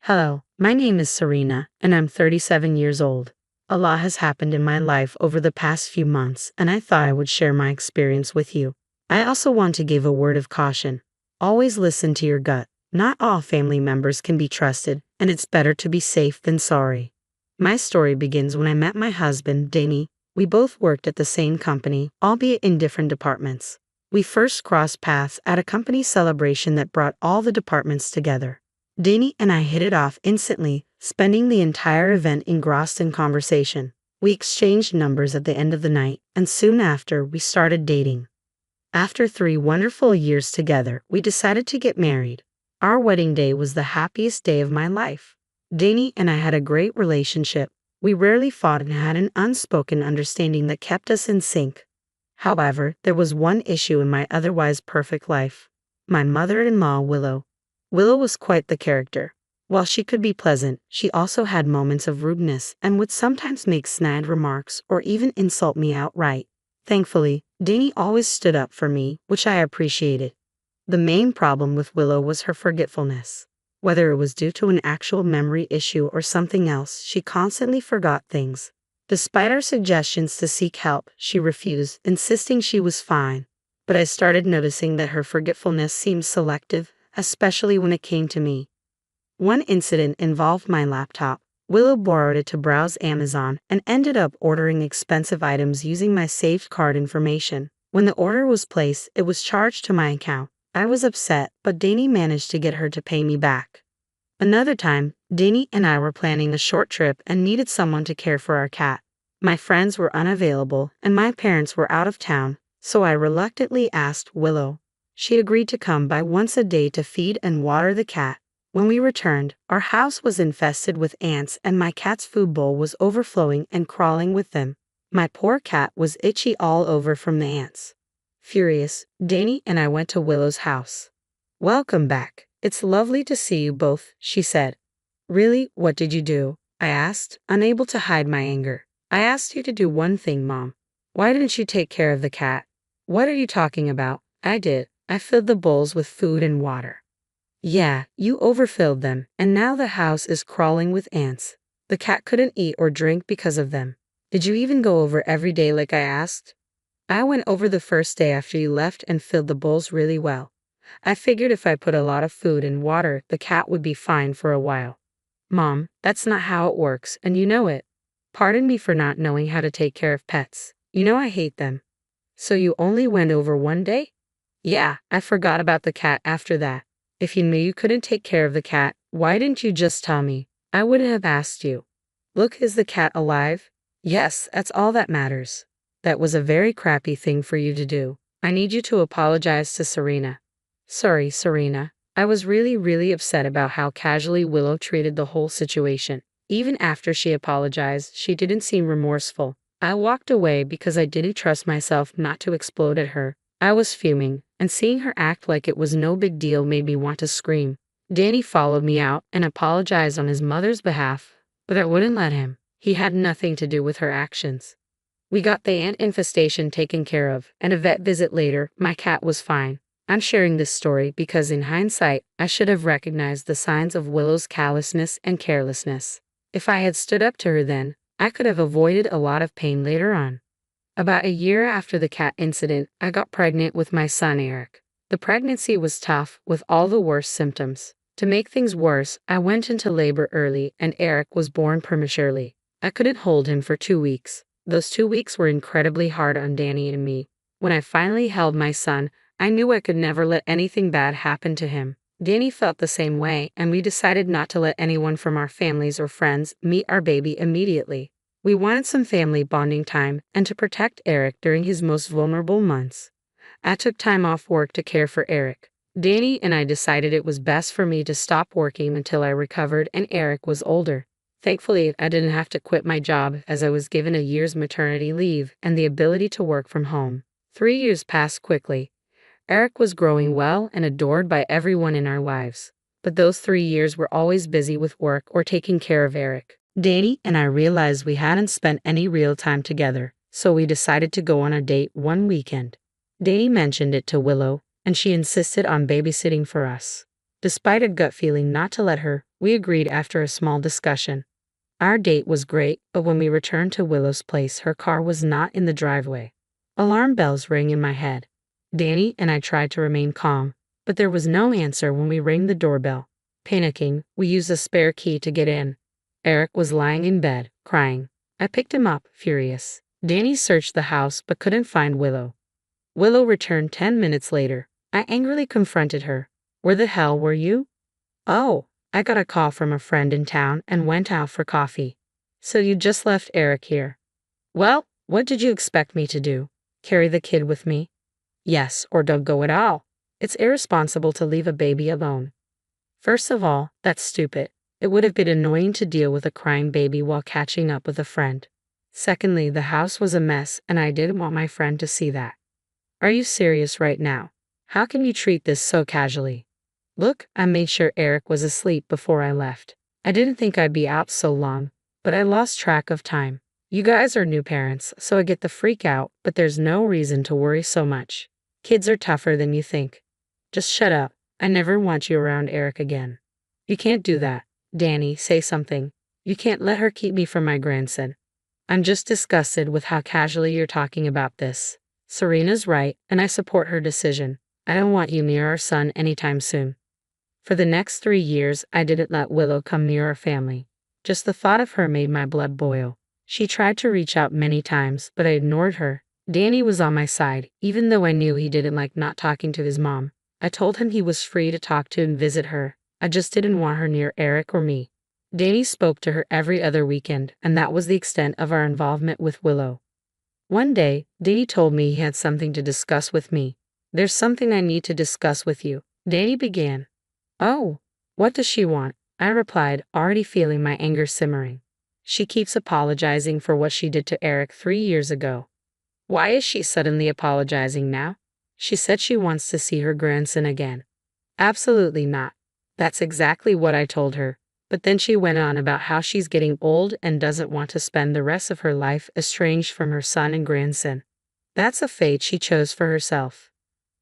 Hello, my name is Serena, and I'm 37 years old. A lot has happened in my life over the past few months, and I thought I would share my experience with you. I also want to give a word of caution. Always listen to your gut. Not all family members can be trusted, and it's better to be safe than sorry. My story begins when I met my husband, Danny. We both worked at the same company, albeit in different departments. We first crossed paths at a company celebration that brought all the departments together. Danny and I hit it off instantly, spending the entire event engrossed in conversation. We exchanged numbers at the end of the night, and soon after, we started dating. After 3 wonderful years together, we decided to get married. Our wedding day was the happiest day of my life. Danny and I had a great relationship. We rarely fought and had an unspoken understanding that kept us in sync. However, there was one issue in my otherwise perfect life. My mother-in-law, Willow. Willow was quite the character. While she could be pleasant, she also had moments of rudeness and would sometimes make snide remarks or even insult me outright. Thankfully, Danny always stood up for me, which I appreciated. The main problem with Willow was her forgetfulness. Whether it was due to an actual memory issue or something else, she constantly forgot things. Despite our suggestions to seek help, she refused, insisting she was fine. But I started noticing that her forgetfulness seemed selective, especially when it came to me. One incident involved my laptop. Willow borrowed it to browse Amazon and ended up ordering expensive items using my saved card information. When the order was placed, it was charged to my account. I was upset, but Danny managed to get her to pay me back. Another time, Danny and I were planning a short trip and needed someone to care for our cat. My friends were unavailable, and my parents were out of town, so I reluctantly asked Willow. She agreed to come by once a day to feed and water the cat. When we returned, our house was infested with ants and my cat's food bowl was overflowing and crawling with them. My poor cat was itchy all over from the ants. Furious, Danny and I went to Willow's house. "Welcome back. It's lovely to see you both," she said. "Really, what did you do?" I asked, unable to hide my anger. "I asked you to do one thing, Mom. Why didn't you take care of the cat?" "What are you talking about?" "I did. I filled the bowls with food and water." "Yeah, you overfilled them, and now the house is crawling with ants. The cat couldn't eat or drink because of them. Did you even go over every day like I asked?" "I went over the first day after you left and filled the bowls really well. I figured if I put a lot of food and water, the cat would be fine for a while." "Mom, that's not how it works, and you know it. Pardon me for not knowing how to take care of pets. You know I hate them." "So you only went over one day?" "Yeah, I forgot about the cat after that. If you knew you couldn't take care of the cat, why didn't you just tell me? I wouldn't have asked you." "Look, is the cat alive?" "Yes, that's all that matters." "That was a very crappy thing for you to do. I need you to apologize to Serena." "Sorry, Serena. I was really upset about how casually Willow treated the whole situation. Even after she apologized, she didn't seem remorseful. I walked away because I didn't trust myself not to explode at her. I was fuming, and seeing her act like it was no big deal made me want to scream. Danny followed me out and apologized on his mother's behalf, but I wouldn't let him. He had nothing to do with her actions. We got the ant infestation taken care of, and a vet visit later, my cat was fine. I'm sharing this story because in hindsight, I should have recognized the signs of Willow's callousness and carelessness. If I had stood up to her then, I could have avoided a lot of pain later on. About a year after the cat incident, I got pregnant with my son Eric. The pregnancy was tough, with all the worst symptoms. To make things worse, I went into labor early and Eric was born prematurely. I couldn't hold him for 2 weeks. Those 2 weeks were incredibly hard on Danny and me. When I finally held my son, I knew I could never let anything bad happen to him. Danny felt the same way, and we decided not to let anyone from our families or friends meet our baby immediately. We wanted some family bonding time and to protect Eric during his most vulnerable months. I took time off work to care for Eric. Danny and I decided it was best for me to stop working until I recovered and Eric was older. Thankfully, I didn't have to quit my job as I was given a year's maternity leave and the ability to work from home. 3 years passed quickly. Eric was growing well and adored by everyone in our lives. But those 3 years were always busy with work or taking care of Eric. Danny and I realized we hadn't spent any real time together, so we decided to go on a date one weekend. Danny mentioned it to Willow, and she insisted on babysitting for us. Despite a gut feeling not to let her, We agreed after a small discussion. Our date was great, but when we returned to Willow's place, her car was not in the driveway. Alarm bells rang in my head. Danny and I tried to remain calm, but there was no answer when we rang the doorbell. Panicking, we used a spare key to get in. Eric was lying in bed, crying. I picked him up, furious. Danny searched the house but couldn't find Willow. Willow returned 10 minutes later. I angrily confronted her. Where the hell were you? Oh, I got a call from a friend in town and went out for coffee. So you just left Eric here? Well, what did you expect me to do? Carry the kid with me? Yes, or don't go at all. It's irresponsible to leave a baby alone. First of all, that's stupid. It would have been annoying to deal with a crying baby while catching up with a friend. Secondly, the house was a mess and I didn't want my friend to see that. Are you serious right now? How can you treat this so casually? Look, I made sure Eric was asleep before I left. I didn't think I'd be out so long, but I lost track of time. You guys are new parents, so I get the freak out, but there's no reason to worry so much. Kids are tougher than you think. Just shut up. I never want you around Eric again. You can't do that. Danny, say something. You can't let her keep me from my grandson. I'm just disgusted with how casually you're talking about this. Serena's right, and I support her decision. I don't want you near our son anytime soon. For the next 3 years, I didn't let Willow come near our family. Just the thought of her made my blood boil. She tried to reach out many times, but I ignored her. Danny was on my side, even though I knew he didn't like not talking to his mom. I told him he was free to talk to and visit her. I just didn't want her near Eric or me. Danny spoke to her every other weekend, and that was the extent of our involvement with Willow. One day, Danny told me he had something to discuss with me. There's something I need to discuss with you, Danny began. Oh, what does she want? I replied, already feeling my anger simmering. She keeps apologizing for what she did to Eric 3 years ago. Why is she suddenly apologizing now? She said she wants to see her grandson again. Absolutely not. That's exactly what I told her. But then she went on about how she's getting old and doesn't want to spend the rest of her life estranged from her son and grandson. That's a fate she chose for herself.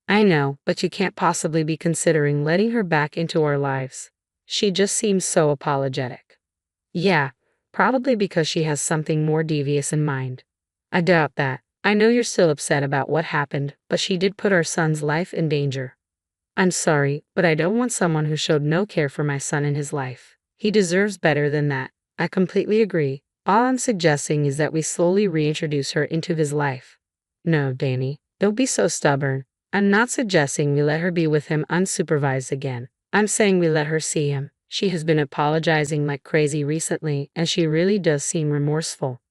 I know, but you can't possibly be considering letting her back into our lives. She just seems so apologetic. Yeah, probably because she has something more devious in mind. I doubt that. I know you're still upset about what happened, but she did put our son's life in danger. I'm sorry, but I don't want someone who showed no care for my son in his life. He deserves better than that. I completely agree. All I'm suggesting is that we slowly reintroduce her into his life. No, Danny, don't be so stubborn. I'm not suggesting we let her be with him unsupervised again. I'm saying we let her see him. She has been apologizing like crazy recently, and she really does seem remorseful.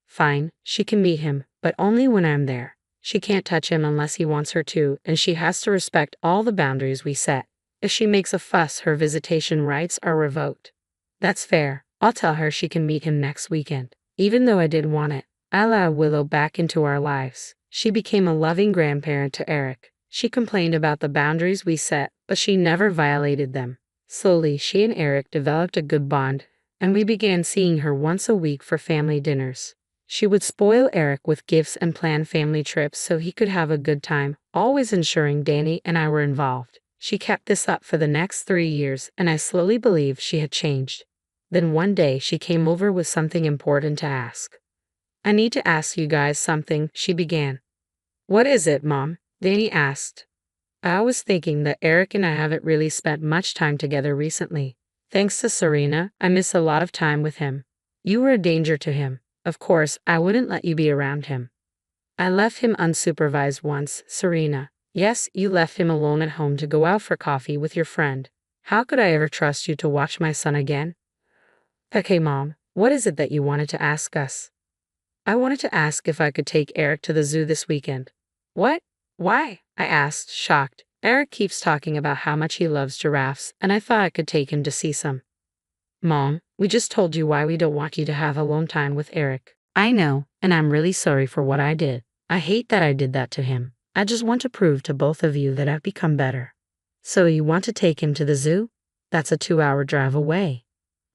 Fine, she can meet him, but only when I'm there. She can't touch him unless he wants her to, and she has to respect all the boundaries we set. If she makes a fuss, her visitation rights are revoked. That's fair. I'll tell her she can meet him next weekend. Even though I didn't want it, I allowed Willow back into our lives. She became a loving grandparent to Eric. She complained about the boundaries we set, but she never violated them. Slowly, she and Eric developed a good bond, and we began seeing her once a week for family dinners. She would spoil Eric with gifts and plan family trips so he could have a good time, always ensuring Danny and I were involved. She kept this up for the next 3 years, and I slowly believed she had changed. Then one day, she came over with something important to ask. I need to ask you guys something, she began. What is it, Mom? Danny asked. I was thinking that Eric and I haven't really spent much time together recently. Thanks to Serena, I miss a lot of time with him. You were a danger to him. Of course, I wouldn't let you be around him. I left him unsupervised once, Serena. Yes, you left him alone at home to go out for coffee with your friend. How could I ever trust you to watch my son again? Okay, Mom, what is it that you wanted to ask us? I wanted to ask if I could take Eric to the zoo this weekend. What? Why? I asked, shocked. Eric keeps talking about how much he loves giraffes, and I thought I could take him to see some. Mom, we just told you why we don't want you to have alone time with Eric. I know, and I'm really sorry for what I did. I hate that I did that to him. I just want to prove to both of you that I've become better. So you want to take him to the zoo? That's a 2-hour drive away.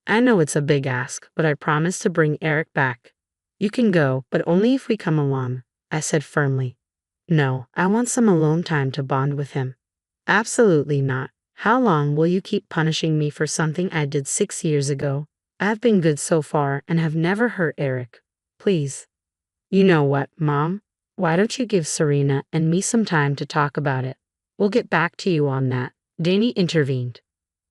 I know it's a big ask, but I promise to bring Eric back. You can go, but only if we come along, I said firmly. No, I want some alone time to bond with him. Absolutely not. How long will you keep punishing me for something I did 6 years ago? I've been good so far and have never hurt Eric. Please. You know what, Mom? Why don't you give Serena and me some time to talk about it? We'll get back to you on that. Danny intervened.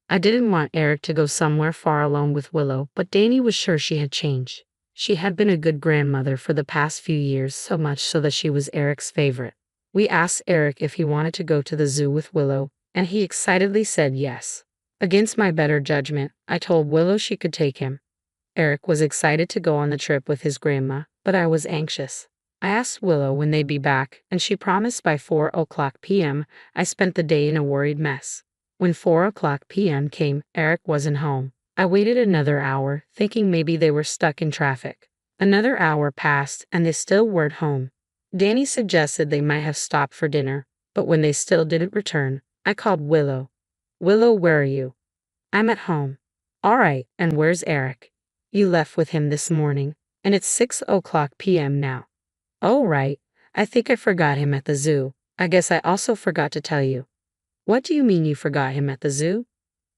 I didn't want Eric to go somewhere far alone with Willow, but Danny was sure she had changed. She had been a good grandmother for the past few years, so much so that she was Eric's favorite. We asked Eric if he wanted to go to the zoo with Willow, and he excitedly said yes. Against my better judgment, I told Willow she could take him. Eric was excited to go on the trip with his grandma, but I was anxious. I asked Willow when they'd be back, and she promised by 4:00 p.m. I spent the day in a worried mess. When 4:00 p.m. came, Eric wasn't home. I waited another hour, thinking maybe they were stuck in traffic. Another hour passed, and they still weren't home. Danny suggested they might have stopped for dinner, but when they still didn't return, I called Willow. Willow, where are you? I'm at home. All right, and where's Eric? You left with him this morning, and it's 6:00 p.m. now. Oh, right. I think I forgot him at the zoo. I guess I also forgot to tell you. What do you mean you forgot him at the zoo?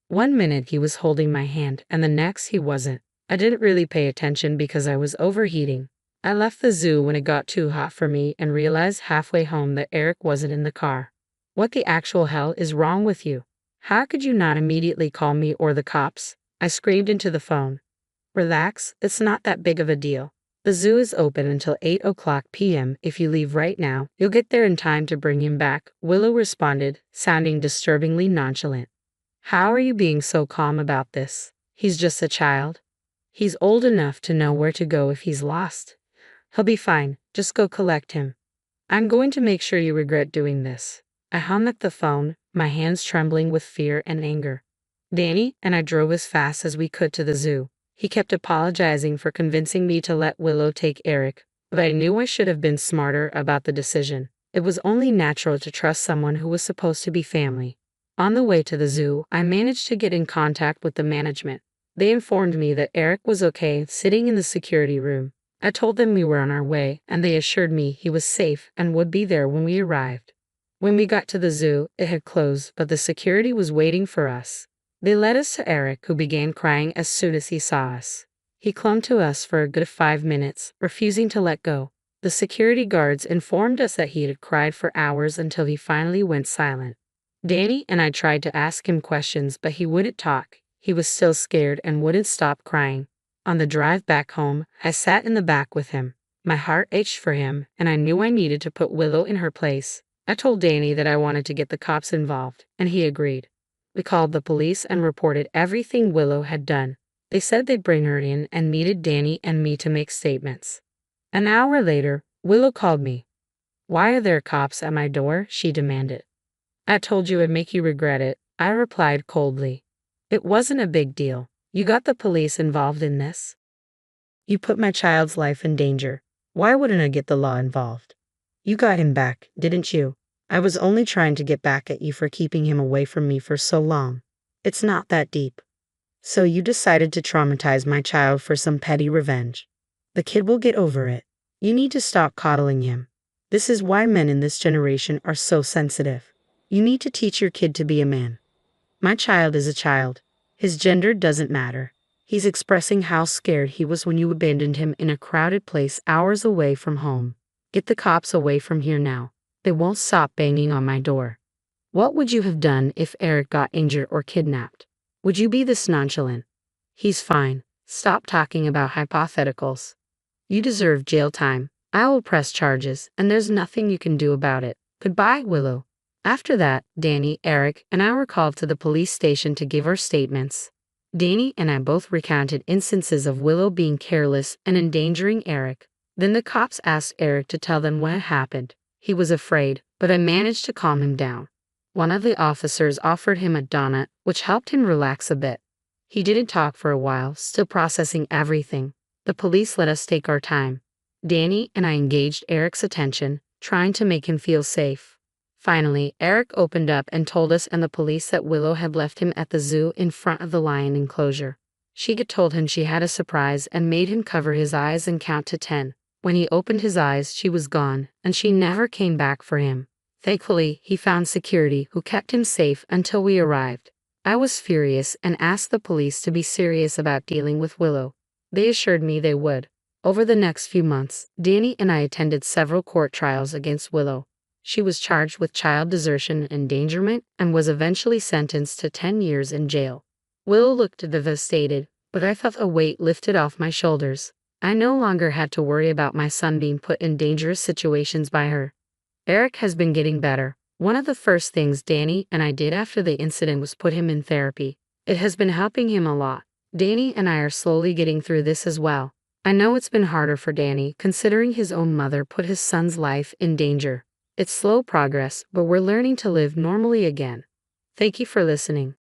1 minute he was holding my hand, and the next he wasn't. I didn't really pay attention because I was overheating. I left the zoo when it got too hot for me and realized halfway home that Eric wasn't in the car. What the actual hell is wrong with you? How could you not immediately call me or the cops? I screamed into the phone. Relax, it's not that big of a deal. The zoo is open until 8:00 p.m. If you leave right now, you'll get there in time to bring him back, Willow responded, sounding disturbingly nonchalant. How are you being so calm about this? He's just a child. He's old enough to know where to go if he's lost. He'll be fine, just go collect him. I'm going to make sure you regret doing this. I hung up the phone, my hands trembling with fear and anger. Danny and I drove as fast as we could to the zoo. He kept apologizing for convincing me to let Willow take Eric, but I knew I should have been smarter about the decision. It was only natural to trust someone who was supposed to be family. On the way to the zoo, I managed to get in contact with the management. They informed me that Eric was okay sitting in the security room. I told them we were on our way, and they assured me he was safe and would be there when we arrived. When we got to the zoo, it had closed, but the security was waiting for us. They led us to Eric, who began crying as soon as he saw us. He clung to us for a good 5 minutes, refusing to let go. The security guards informed us that he had cried for hours until he finally went silent. Danny and I tried to ask him questions, but he wouldn't talk. He was still scared and wouldn't stop crying. On the drive back home, I sat in the back with him. My heart ached for him, and I knew I needed to put Willow in her place. I told Danny that I wanted to get the cops involved, and he agreed. We called the police and reported everything Willow had done. They said they'd bring her in and needed Danny and me to make statements. An hour later, Willow called me. Why are there cops at my door? She demanded. I told you it'd make you regret it, I replied coldly. It wasn't a big deal. You got the police involved in this. You put my child's life in danger. Why wouldn't I get the law involved? You got him back, didn't you? I was only trying to get back at you for keeping him away from me for so long. It's not that deep. So you decided to traumatize my child for some petty revenge. The kid will get over it. You need to stop coddling him. This is why men in this generation are so sensitive. You need to teach your kid to be a man. My child is a child. His gender doesn't matter. He's expressing how scared he was when you abandoned him in a crowded place hours away from home. Get the cops away from here now. They won't stop banging on my door. What would you have done if Eric got injured or kidnapped? Would you be this nonchalant? He's fine. Stop talking about hypotheticals. You deserve jail time. I will press charges, and there's nothing you can do about it. Goodbye, Willow. After that, Danny, Eric, and I were called to the police station to give our statements. Danny and I both recounted instances of Willow being careless and endangering Eric. Then the cops asked Eric to tell them what had happened. He was afraid, but I managed to calm him down. One of the officers offered him a donut, which helped him relax a bit. He didn't talk for a while, still processing everything. The police let us take our time. Danny and I engaged Eric's attention, trying to make him feel safe. Finally, Eric opened up and told us and the police that Willow had left him at the zoo in front of the lion enclosure. She had told him she had a surprise and made him cover his eyes and count to 10. When he opened his eyes, she was gone, and she never came back for him. Thankfully, he found security who kept him safe until we arrived. I was furious and asked the police to be serious about dealing with Willow. They assured me they would. Over the next few months, Danny and I attended several court trials against Willow. She was charged with child desertion and endangerment and was eventually sentenced to 10 years in jail. Willow looked devastated, but I felt a weight lifted off my shoulders. I no longer had to worry about my son being put in dangerous situations by her. Eric has been getting better. One of the first things Danny and I did after the incident was put him in therapy. It has been helping him a lot. Danny and I are slowly getting through this as well. I know it's been harder for Danny, considering his own mother put his son's life in danger. It's slow progress, but we're learning to live normally again. Thank you for listening.